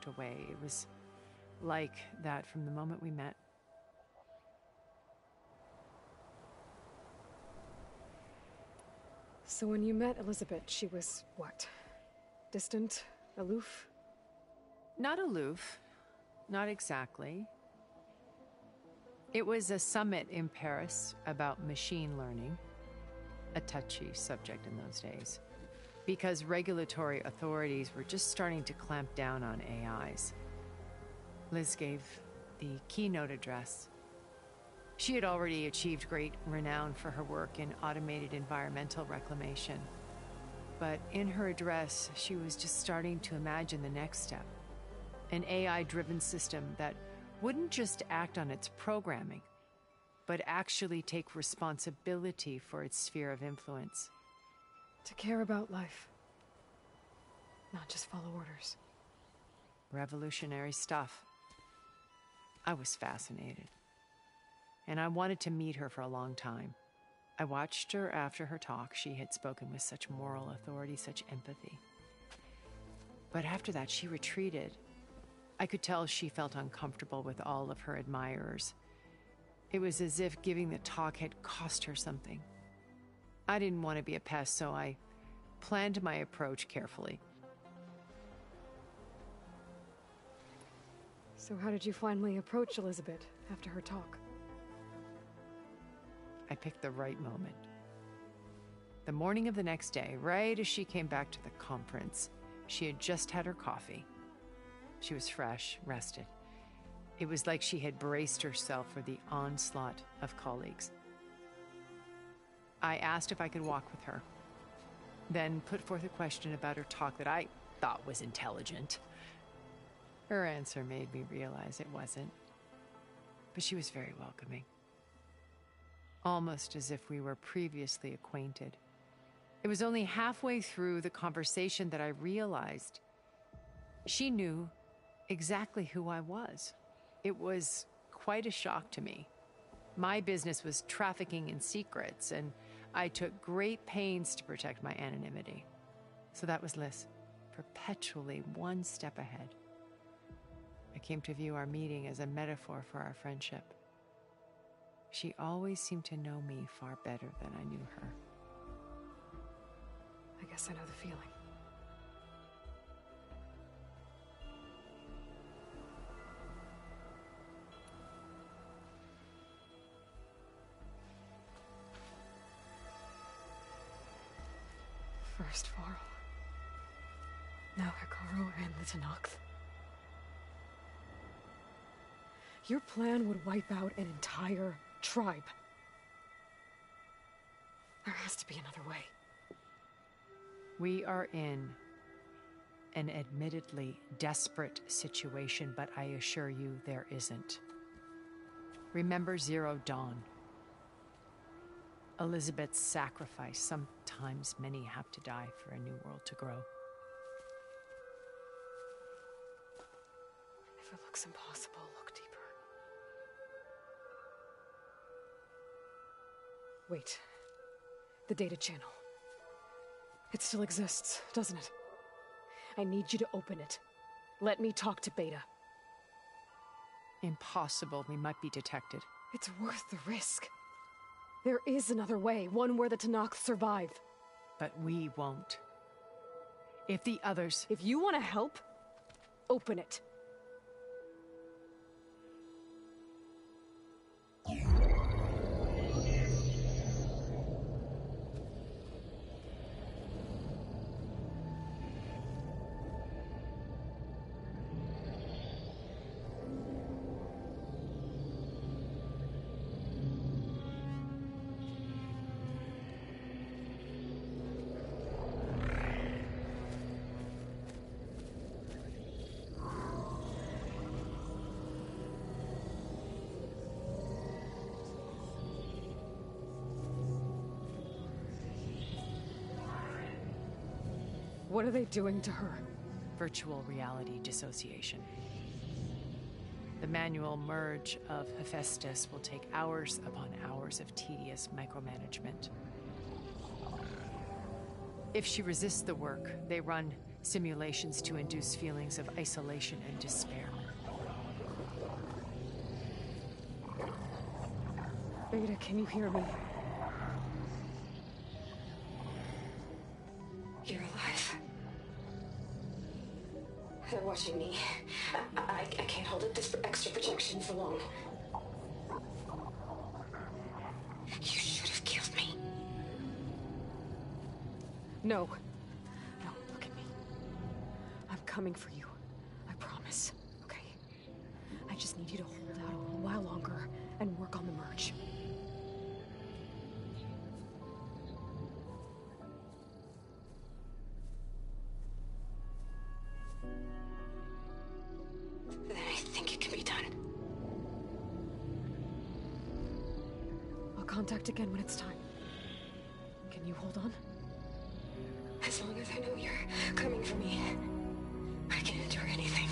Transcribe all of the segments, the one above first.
special way. It was like that from the moment we met. So when you met Elizabeth, she was what? Distant? Aloof? Not aloof. Not exactly. It was a summit in Paris about machine learning, a touchy subject in those days, because regulatory authorities were just starting to clamp down on AIs. Liz gave the keynote address. She had already achieved great renown for her work in automated environmental reclamation. But in her address, she was just starting to imagine the next step, an AI-driven system that wouldn't just act on its programming, but actually take responsibility for its sphere of influence. To care about life, not just follow orders. Revolutionary stuff. I was fascinated. And I wanted to meet her for a long time. I watched her after her talk. She had spoken with such moral authority, such empathy. But after that, she retreated. I could tell she felt uncomfortable with all of her admirers. It was as if giving the talk had cost her something. I didn't want to be a pest, so I planned my approach carefully. So how did you finally approach Elizabeth after her talk? I picked the right moment. The morning of the next day, right as she came back to the conference, she had just had her coffee. She was fresh, rested. It was like she had braced herself for the onslaught of colleagues. I asked if I could walk with her, then put forth a question about her talk that I thought was intelligent. Her answer made me realize it wasn't, but she was very welcoming. Almost as if we were previously acquainted. It was only halfway through the conversation that I realized she knew exactly who I was. It was quite a shock to me. My business was trafficking in secrets, and I took great pains to protect my anonymity. So that was Liz, perpetually one step ahead. I came to view our meeting as a metaphor for our friendship. She always seemed to know me far better than I knew her. I guess I know the feeling. First Varl, now Hikaru and the Tenakth. Your plan would wipe out an entire tribe. There has to be another way. We are in an admittedly desperate situation, but I assure you there isn't. Remember Zero Dawn. Elizabeth's sacrifice. Sometimes many have to die for a new world to grow. If it looks impossible, look deeper. Wait. The data channel. It still exists, doesn't it? I need you to open it. Let me talk to Beta. Impossible. We might be detected. It's worth the risk. There is another way, one where the Tenakth survive. But we won't. If the others... If you want to help, open it. What are they doing to her? Virtual reality dissociation. The manual merge of Hephaestus will take hours upon hours of tedious micromanagement. If she resists the work, they run simulations to induce feelings of isolation and despair. Beta, can you hear me? You're alive. They're watching me. I can't hold up this extra protection for long. You should have killed me. No. No, look at me. I'm coming for you. I promise. Okay? I just need you to hold out a little while longer and work on the merge. Then I think it can be done. I'll contact again when it's time. Can you hold on? As long as I know you're coming for me, I can endure anything.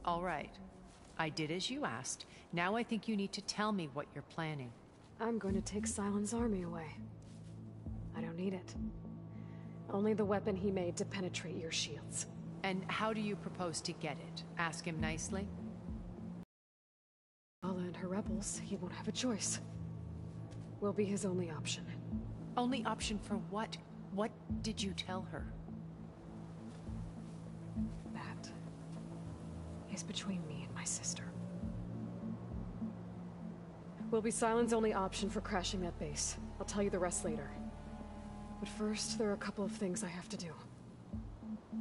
All right. I did as you asked. Now I think you need to tell me what you're planning. I'm going to take Silent's army away. I don't need it. Only the weapon he made to penetrate your shields. And how do you propose to get it? Ask him nicely? Ala and her rebels, he won't have a choice. We'll be his only option. Only option for what? What did you tell her? That is between me and my sister. Will be Silent's only option for crashing that base. I'll tell you the rest later. But first, there are a couple of things I have to do.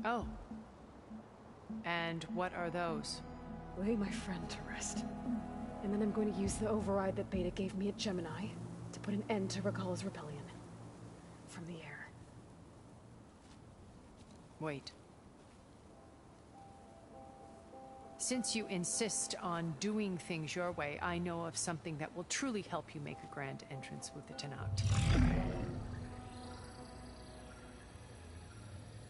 Oh. And what are those? Lay my friend to rest. And then I'm going to use the override that Beta gave me at Gemini to put an end to Regala's rebellion. From the air. Wait. Since you insist on doing things your way, I know of something that will truly help you make a grand entrance with the Tenat.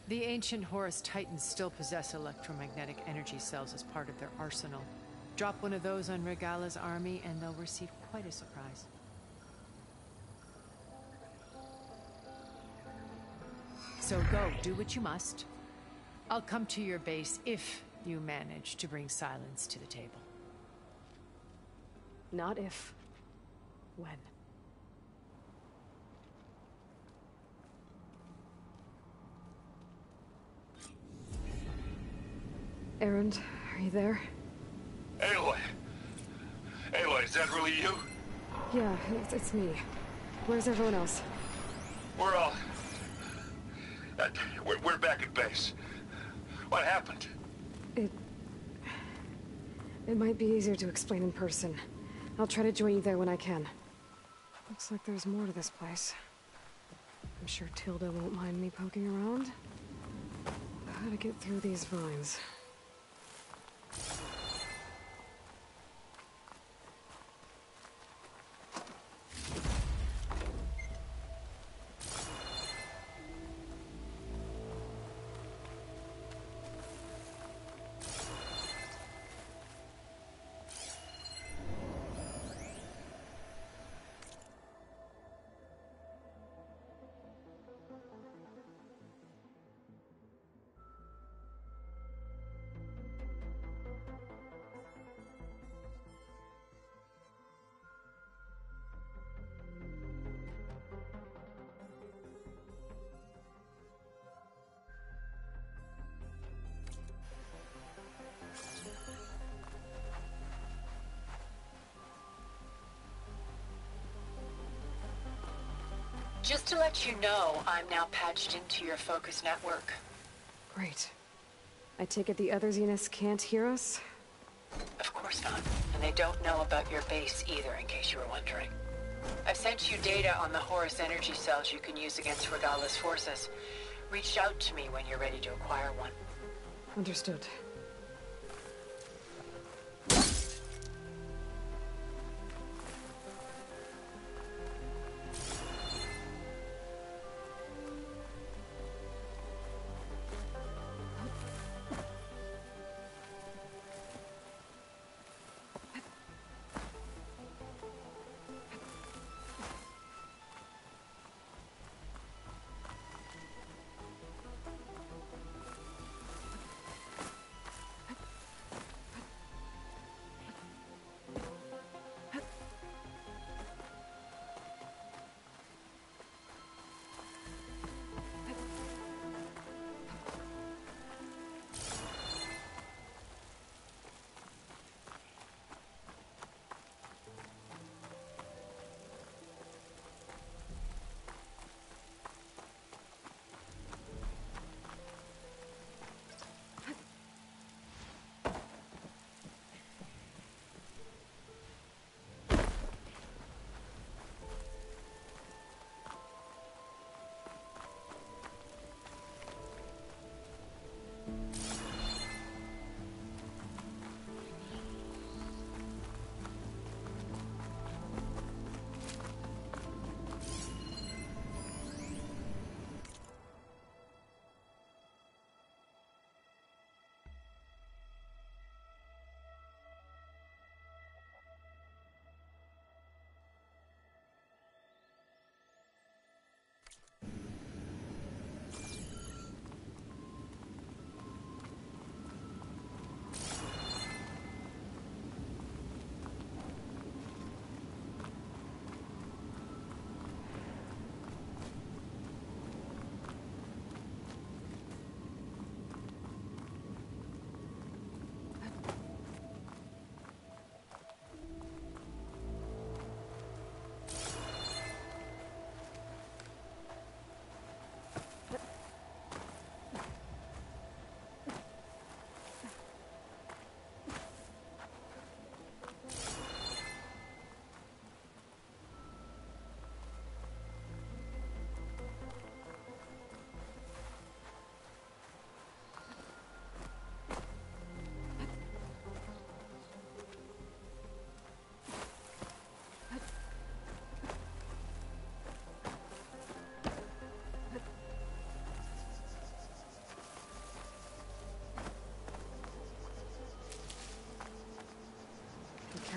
The ancient Horus Titans still possess electromagnetic energy cells as part of their arsenal. Drop one of those on Regala's army and they'll receive quite a surprise. So go, do what you must. I'll come to your base if you manage to bring Silence to the table. Not if. When. Erend, are you there? Aloy! Aloy, is that really you? Yeah, it's me. Where's everyone else? We're all... we're back at base. What happened? It might be easier to explain in person. I'll try to join you there when I can. Looks like there's more to this place. I'm sure Tilda won't mind me poking around. Gotta get through these vines. Just to let you know, I'm now patched into your focus network. Great. I take it the other Zeniths can't hear us? Of course not. And they don't know about your base either, in case you were wondering. I've sent you data on the Horus energy cells you can use against Regala's forces. Reach out to me when you're ready to acquire one. Understood.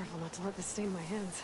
careful not to let this stain my hands.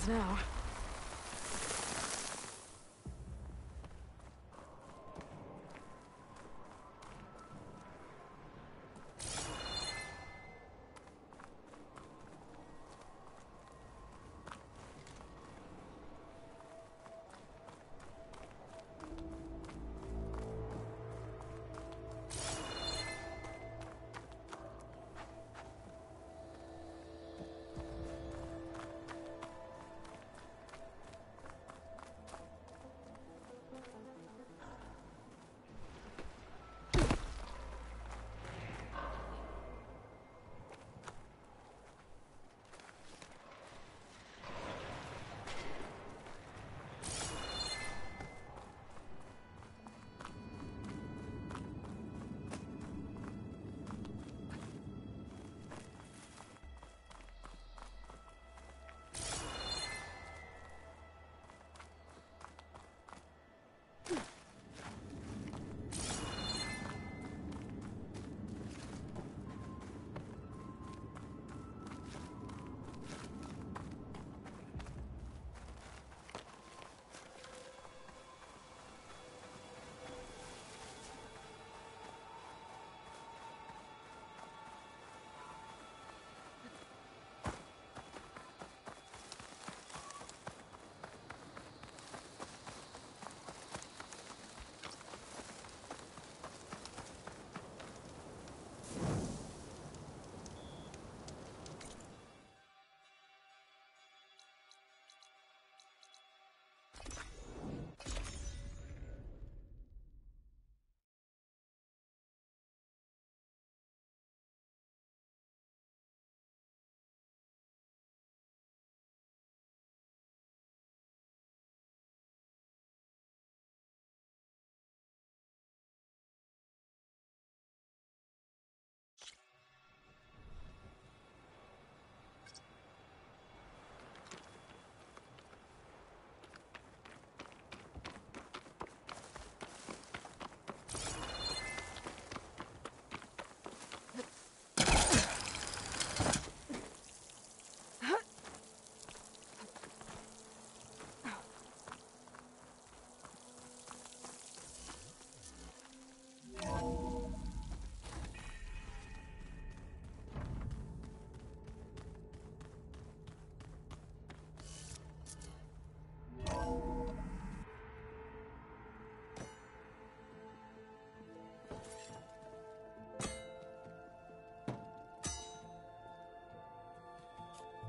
happens now.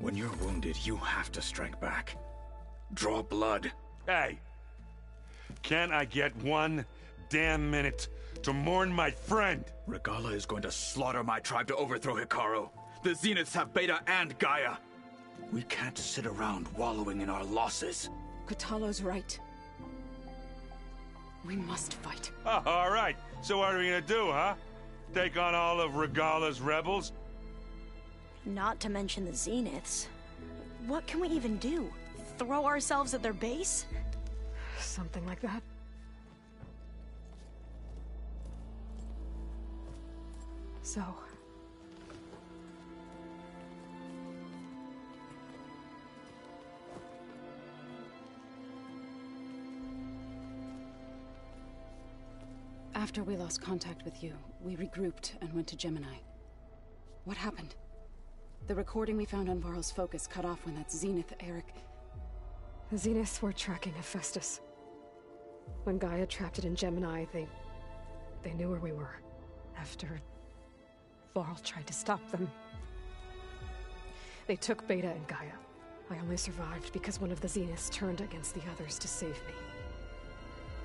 When you're wounded, you have to strike back. Draw blood. Hey, can't I get one damn minute to mourn my friend? Regala is going to slaughter my tribe to overthrow Hikaru. The Zeniths have Beta and Gaia. We can't sit around wallowing in our losses. Kotallo's right. We must fight. Oh, all right. So what are we gonna do, huh? Take on all of Regala's rebels? Not to mention the Zeniths. What can we even do? Throw ourselves at their base? Something like that. So... After we lost contact with you, we regrouped and went to Gemini. What happened? The recording we found on Varl's focus cut off when that Zenith, Eric... The Zeniths were tracking Hephaestus. When Gaia trapped it in Gemini, they knew where we were. After... Varl tried to stop them. They took Beta and Gaia. I only survived because one of the Zeniths turned against the others to save me.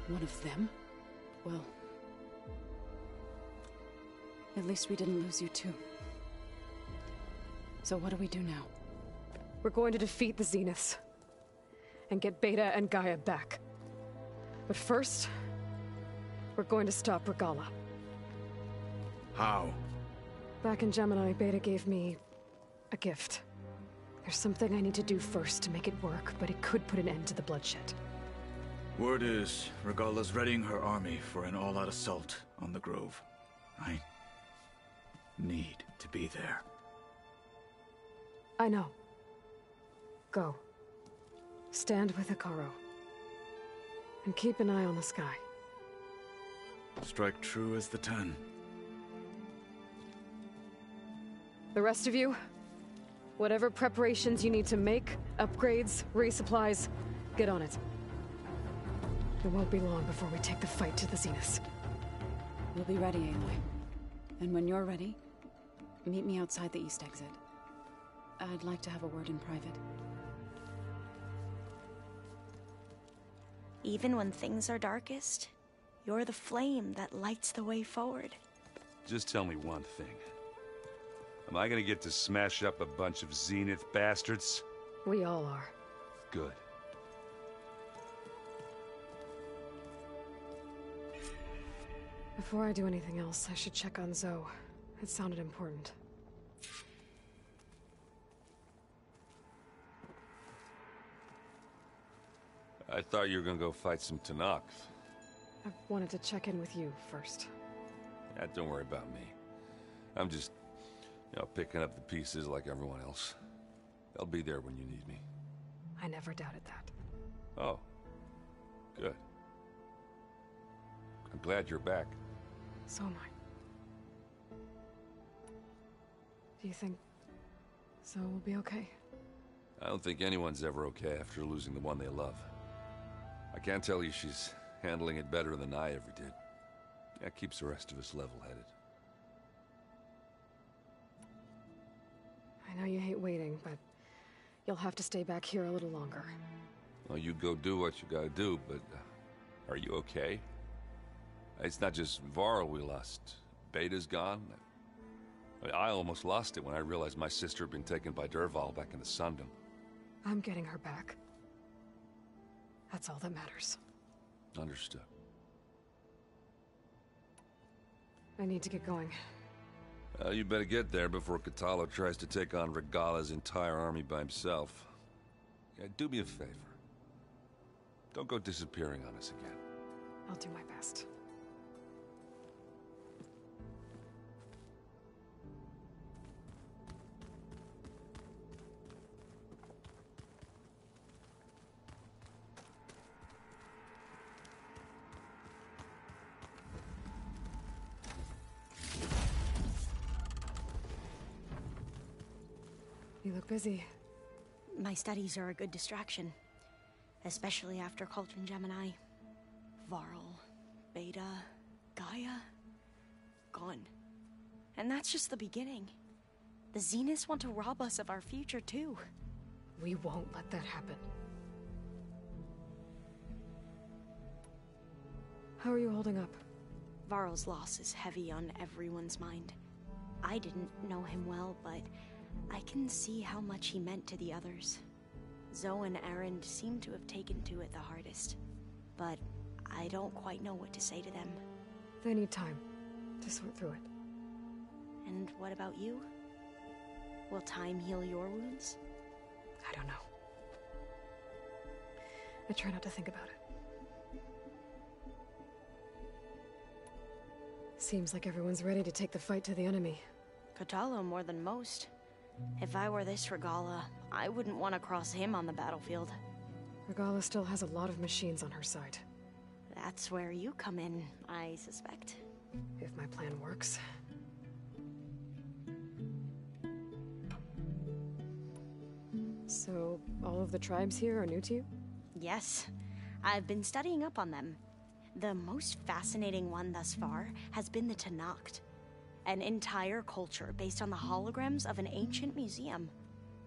One of them? Well... At least we didn't lose you too. So what do we do now? We're going to defeat the Zeniths. And get Beta and Gaia back. But first... we're going to stop Regala. How? Back in Gemini, Beta gave me... a gift. There's something I need to do first to make it work, but it could put an end to the bloodshed. Word is, Regala's readying her army for an all-out assault on the Grove. I need to be there. I know. Go. Stand with Hikaru. And keep an eye on the sky. Strike true as the 10. The rest of you, whatever preparations you need to make, upgrades, resupplies, get on it. It won't be long before we take the fight to the Zeniths. We'll be ready, Aloy. And when you're ready, meet me outside the east exit. I'd like to have a word in private. Even when things are darkest, you're the flame that lights the way forward. Just tell me one thing. Am I gonna get to smash up a bunch of Zenith bastards? We all are. Good. Before I do anything else, I should check on Zoe. It sounded important. I thought you were gonna go fight some Tanakh. I wanted to check in with you first. Yeah, don't worry about me. I'm just, picking up the pieces like everyone else. I'll be there when you need me. I never doubted that. Oh. Good. I'm glad you're back. So am I. Do you think Zoe will be okay? I don't think anyone's ever okay after losing the one they love. I can't tell you she's handling it better than I ever did. That keeps the rest of us level-headed. I know you hate waiting, but you'll have to stay back here a little longer. Well, you go do what you gotta do, but are you okay? It's not just Varl we lost. Beta's gone. I almost lost it when I realized my sister had been taken by Dervahl back in the Sundom. I'm getting her back. That's all that matters. Understood. I need to get going. You better get there before Katalo tries to take on Regala's entire army by himself. Yeah, do me a favor. Don't go disappearing on us again. I'll do my best. You look busy. My studies are a good distraction. Especially after Cauldron Gemini. Varl, Beta, Gaia, gone. And that's just the beginning. The Zeniths want to rob us of our future, too. We won't let that happen. How are you holding up? Varl's loss is heavy on everyone's mind. I didn't know him well, but I can see how much he meant to the others. Zoe and Erend seem to have taken to it the hardest, but I don't quite know what to say to them. They need time to sort through it. And what about you? Will time heal your wounds? I don't know. I try not to think about it. Seems like everyone's ready to take the fight to the enemy. Katalo more than most. If I were this Regala, I wouldn't want to cross him on the battlefield. Regala still has a lot of machines on her side. That's where you come in, I suspect. If my plan works. So, all of the tribes here are new to you? Yes. I've been studying up on them. The most fascinating one thus far has been the Tanakh. An entire culture based on the holograms of an ancient museum.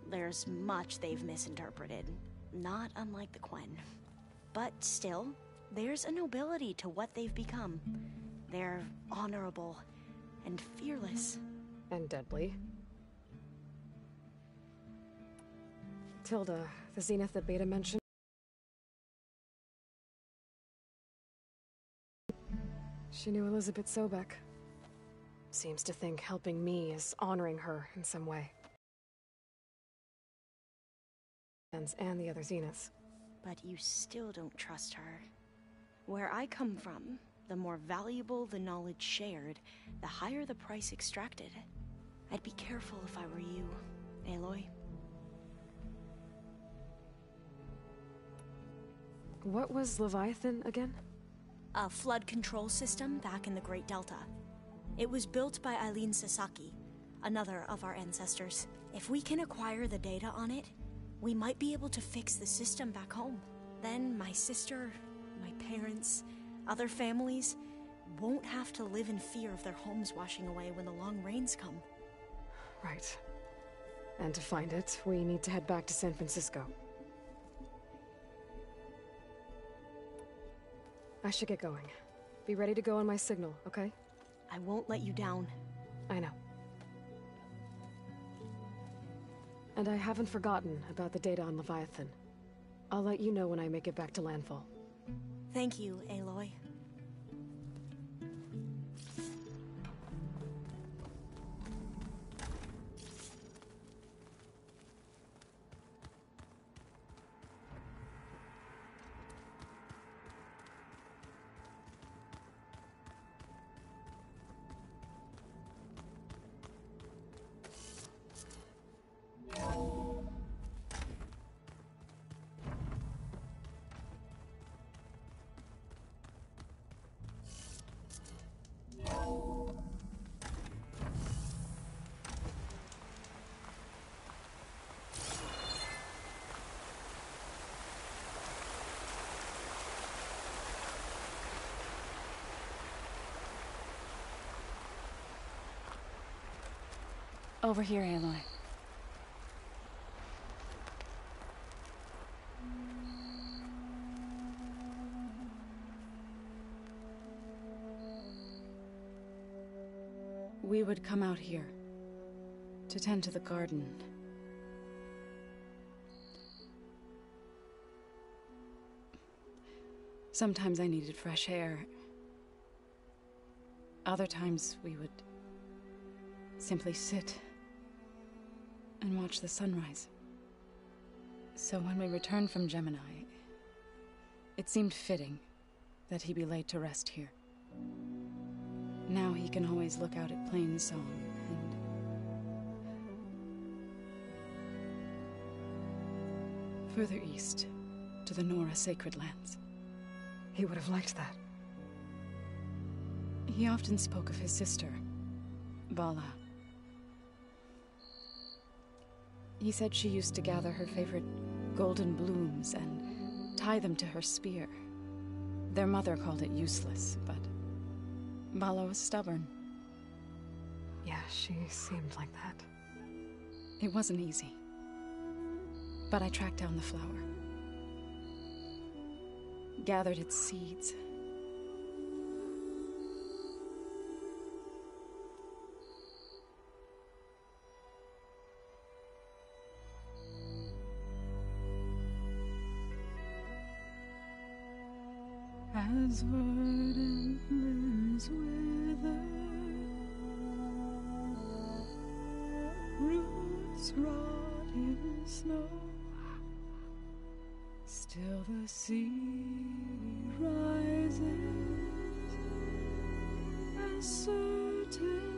There's much they've misinterpreted, not unlike the Quen. But still, there's a nobility to what they've become. They're honorable and fearless. And deadly. Tilda, the Zenith that Beta mentioned. She knew Elizabeth Sobek. Seems to think helping me is honoring her in some way. And the other Zeniths. But you still don't trust her. Where I come from, the more valuable the knowledge shared, the higher the price extracted. I'd be careful if I were you, Aloy. What was Leviathan again? A flood control system back in the Great Delta. It was built by Eileen Sasaki, another of our ancestors. If we can acquire the data on it, we might be able to fix the system back home. Then my sister, my parents, other families won't have to live in fear of their homes washing away when the long rains come. Right. And to find it, we need to head back to San Francisco. I should get going. Be ready to go on my signal, okay? I won't let you down. I know. And I haven't forgotten about the data on Leviathan. I'll let you know when I make it back to landfall. Thank you, Aloy. Over here, Aloy. We would come out here to tend to the garden. Sometimes I needed fresh air. Other times we would simply sit and watch the sunrise. So when we returned from Gemini, it seemed fitting that he be laid to rest here. Now he can always look out at Plainsong and... further east, to the Nora Sacred Lands. He would have liked that. He often spoke of his sister, Vala. He said she used to gather her favorite golden blooms and tie them to her spear. Their mother called it useless, but Vala was stubborn. Yeah, she seemed like that. It wasn't easy. But I tracked down the flower. Gathered its seeds. As verdant limbs wither, roots rot in snow, still the sea rises, as certain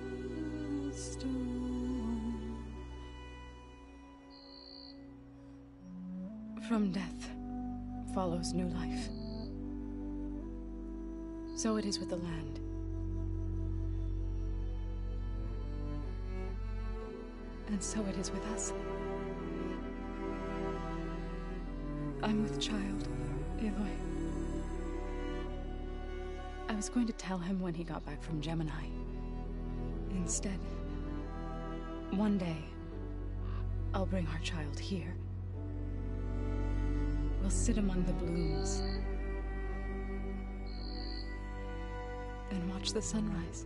as stone. From death follows new life. So it is with the land. And so it is with us. I'm with child, Aloy. I was going to tell him when he got back from Gemini. Instead, one day, I'll bring our child here. We'll sit among the blooms and watch the sunrise.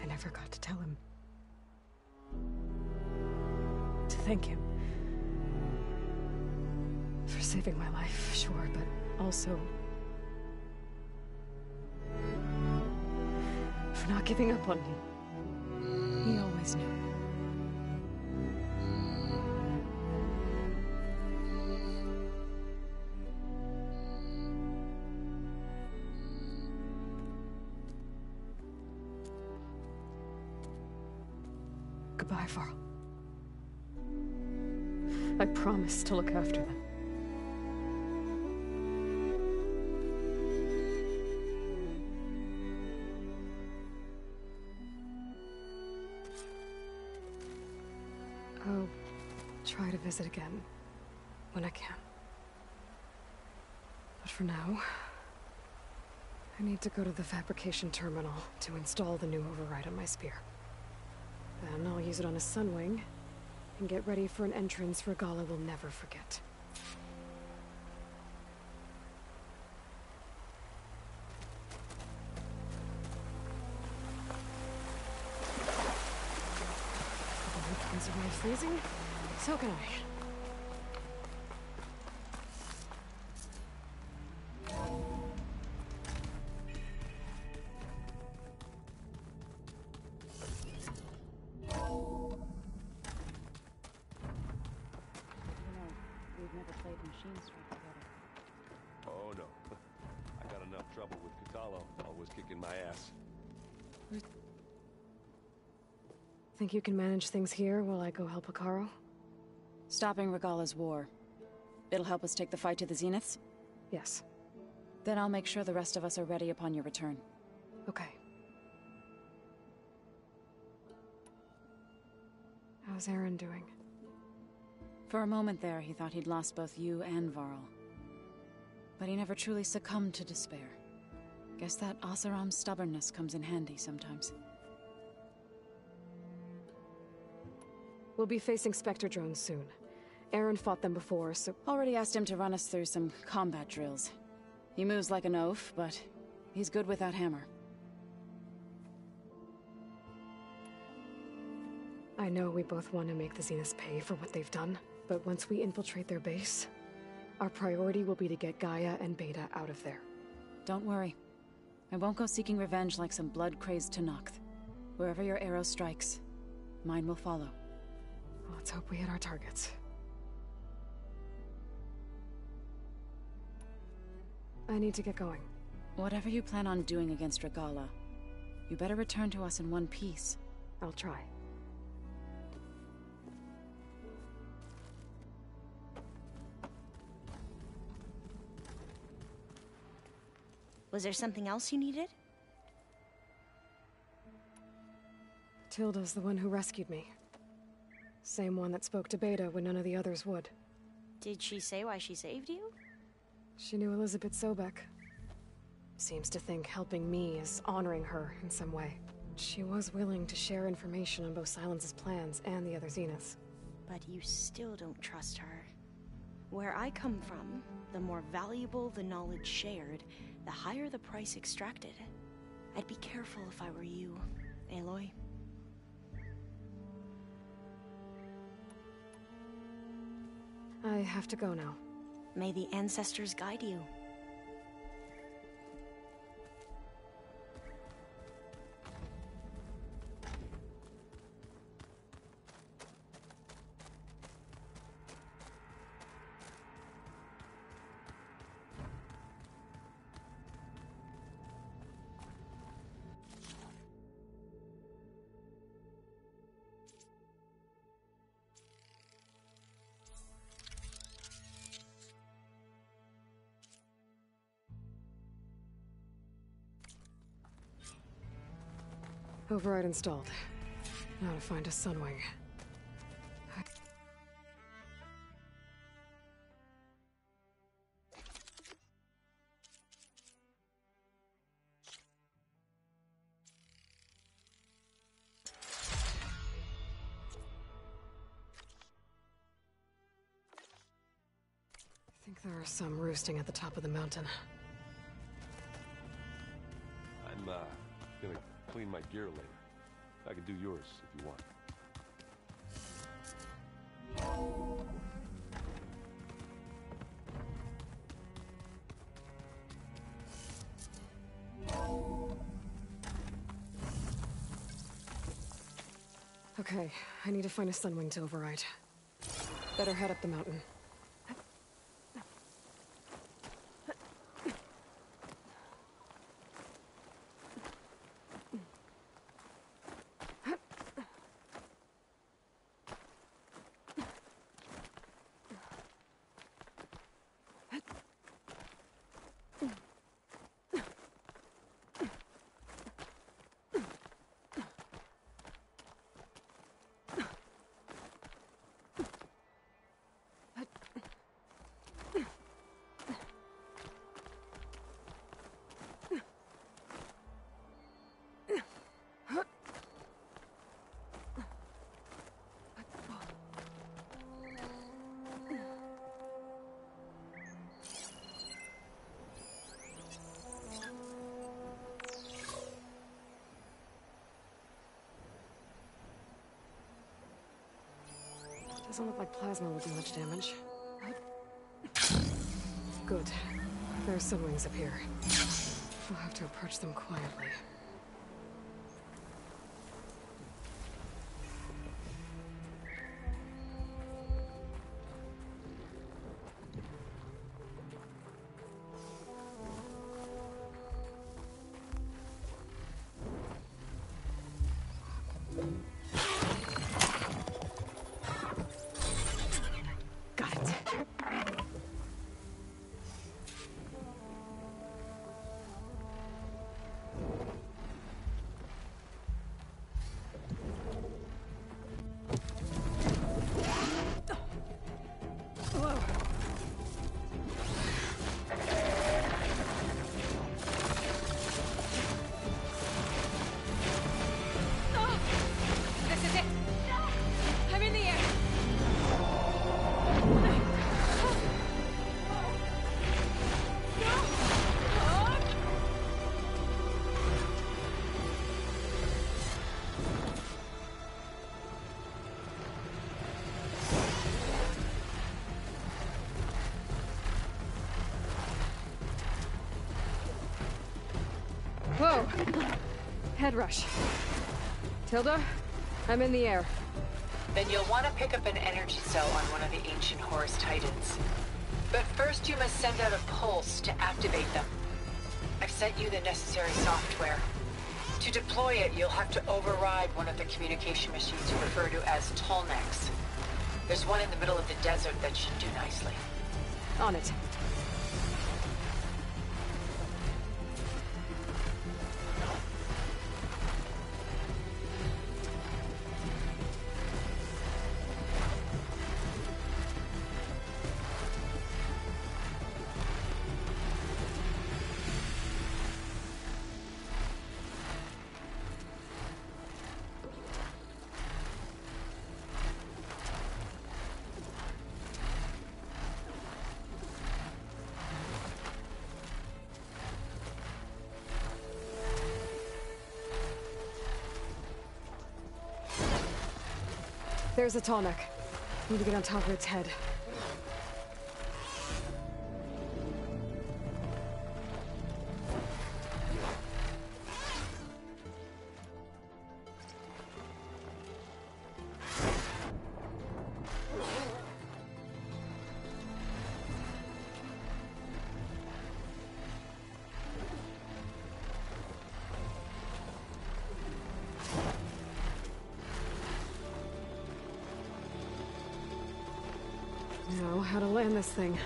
I never got to tell him. To thank him. For saving my life, sure, but also... for not giving up on me. He always knew. Goodbye, Varl. I promise to look after them. I'll try to visit again when I can. But for now, I need to go to the fabrication terminal to install the new override on my spear. Then I'll use it on a sunwing and get ready for an entrance Regala will never forget. Can survive freezing? So can I. We've never played Machine Strike together. Oh no. I got enough trouble with Katalo, always kicking my ass. Think you can manage things here while I go help Hikaru? Stopping Regala's war. It'll help us take the fight to the Zeniths? Yes. Then I'll make sure the rest of us are ready upon your return. Okay. How's Aaron doing? For a moment there, he thought he'd lost both you and Varl. But he never truly succumbed to despair. Guess that Oseram's stubbornness comes in handy sometimes. We'll be facing Spectre drones soon. Aaron fought them before, so... Already asked him to run us through some combat drills. He moves like an oaf, but he's good with that hammer. I know we both want to make the Zeniths pay for what they've done, but once we infiltrate their base, our priority will be to get Gaia and Beta out of there. Don't worry. I won't go seeking revenge like some blood-crazed Tenakth. Wherever your arrow strikes, mine will follow. Let's hope we hit our targets. I need to get going. Whatever you plan on doing against Regala, you better return to us in one piece. I'll try. Was there something else you needed? Tilda's the one who rescued me. Same one that spoke to Beta when none of the others would. Did she say why she saved you? She knew Elizabeth Sobek. Seems to think helping me is honoring her in some way. She was willing to share information on both Silence's plans and the other Zeniths. But you still don't trust her. Where I come from, the more valuable the knowledge shared, the higher the price extracted. I'd be careful if I were you, Aloy. I have to go now. May the ancestors guide you. Override installed. Now to find a sunwing. I think there are some roosting at the top of the mountain. I'm, gonna clean my gear later. I can do yours if you want. Okay, I need to find a sunwing to override. Better head up the mountain. Doesn't look like plasma will do much damage. Good. There are some wings up here. We'll have to approach them quietly. Got it. This is it! I'm in the air! Whoa! Head rush. Tilda, I'm in the air. Then you'll want to pick up an energy cell on one of the ancient Horus Titans. But first you must send out a pulse to activate them. I've sent you the necessary software. To deploy it, you'll have to override one of the communication machines you refer to as Tallnecks. There's one in the middle of the desert that should do nicely. On it. There's a Tallneck. Need to get on top of its head. Know how to land this thing.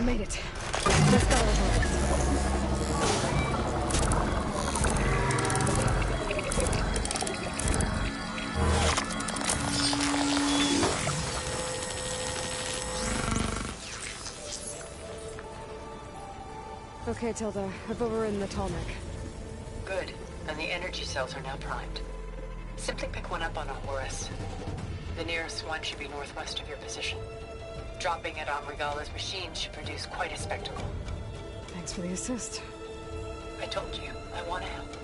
Made it. Let's go. Okay, Tilda. I've overridden the Tallneck. Good. And the energy cells are now primed. Simply pick one up on a Horus. The nearest one should be northwest of your position. Dropping it on Regala's machine should produce quite a spectacle. Thanks for the assist. I told you, I want to help.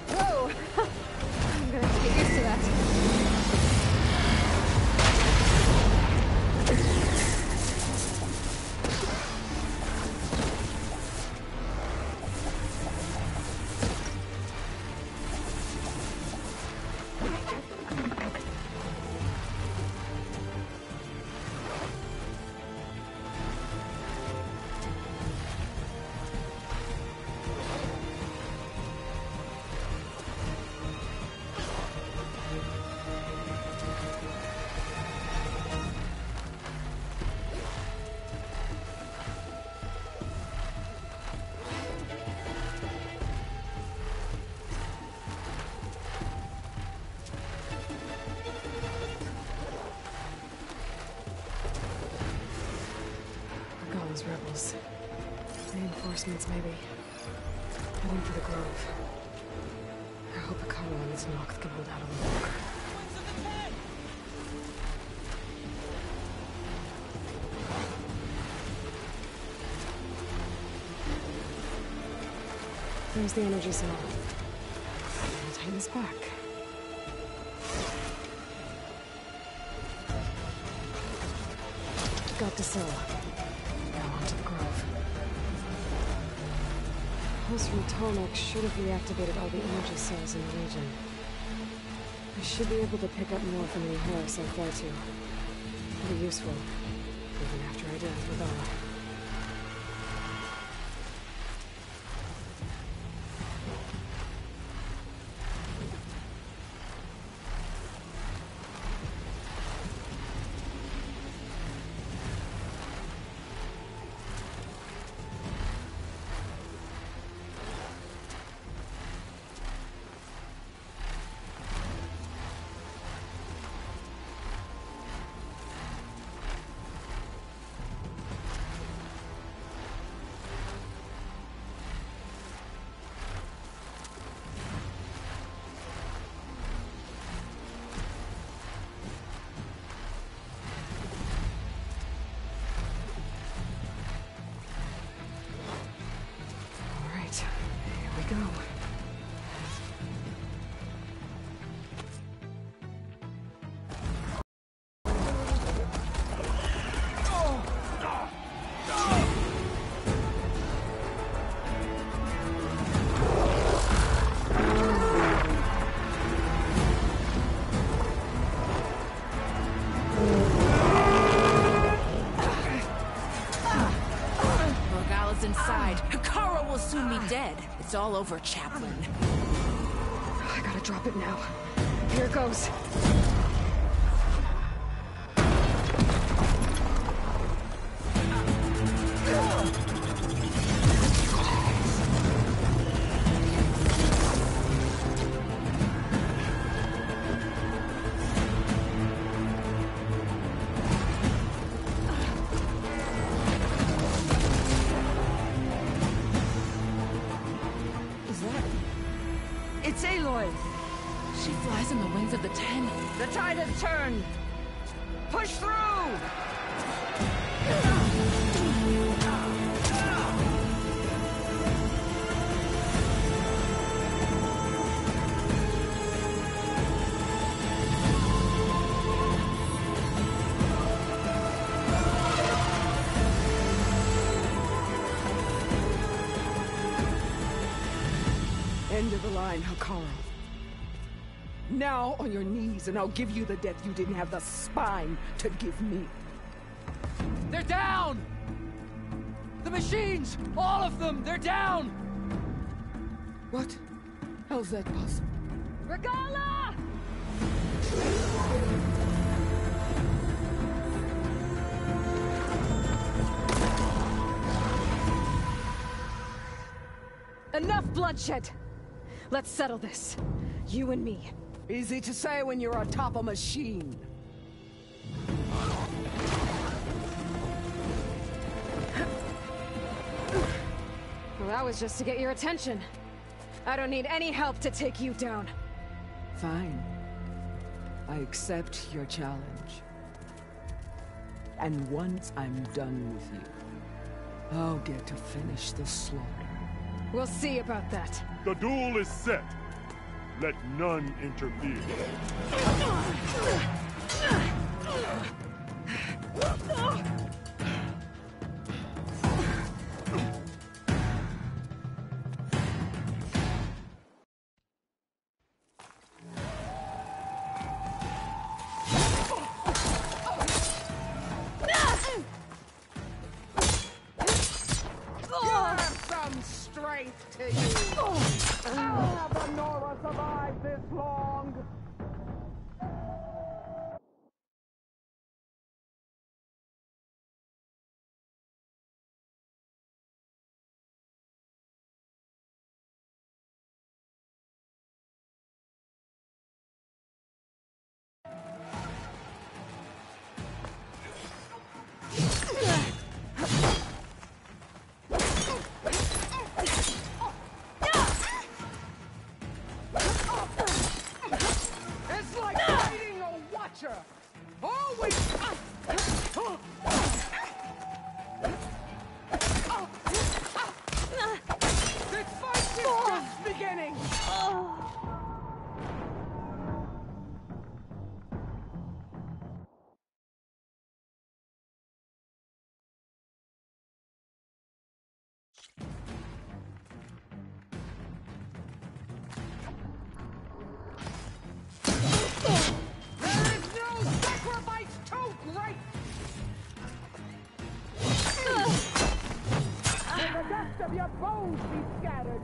Whoa! I'm gonna have to get used to that. signals. Reinforcements, maybe. Heading for the grove. I hope Hikaru and his Noct can hold out a little longer. There's the energy cell. I'll tighten this back. Got the cell. Now onto the grove. Pulse from Tomek should have reactivated all the energy cells in the region. I should be able to pick up more from the Uhura so far too. It'll be useful, even after I dance with Ola. Go. Morgala's inside. Hikaru will soon be dead. It's all over, Chaplain. I gotta drop it now. Here goes. It's Aloy! She flies on the wings of the Ten. The tide has turned! Push through! End of the line, Hikaru. Now on your knees, and I'll give you the death you didn't have the spine to give me. They're down! The machines! All of them! They're down! What? How's that possible? Regala! Enough bloodshed! Let's settle this. You and me. Easy to say when you're atop a machine. Well, that was just to get your attention. I don't need any help to take you down. Fine. I accept your challenge. And once I'm done with you, I'll get to finish the slaughter. We'll see about that. The duel is set. Let none interfere. Some strength to you! How have the Nora survived this long? torture! Always! This fight is just beginning! Of your bones be scattered!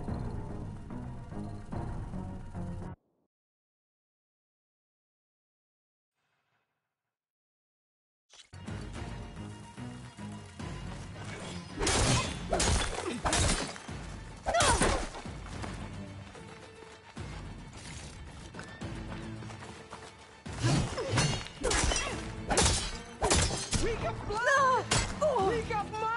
Weak of blood! Weak of mind!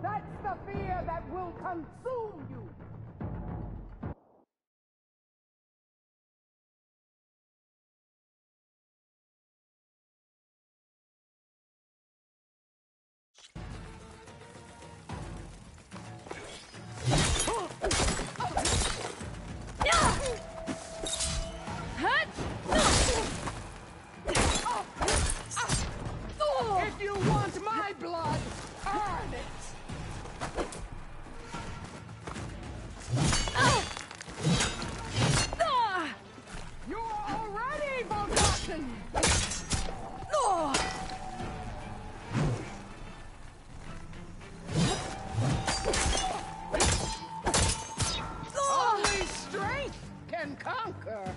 That's the fear that will consume you! If you want my blood, earn it! You are already forgotten! Only strength can conquer!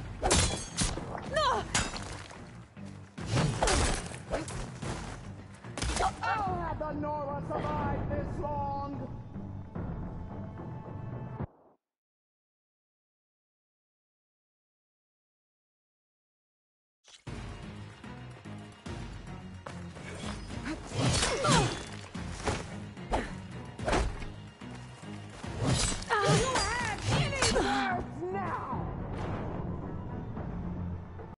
How have the Nora survived this long?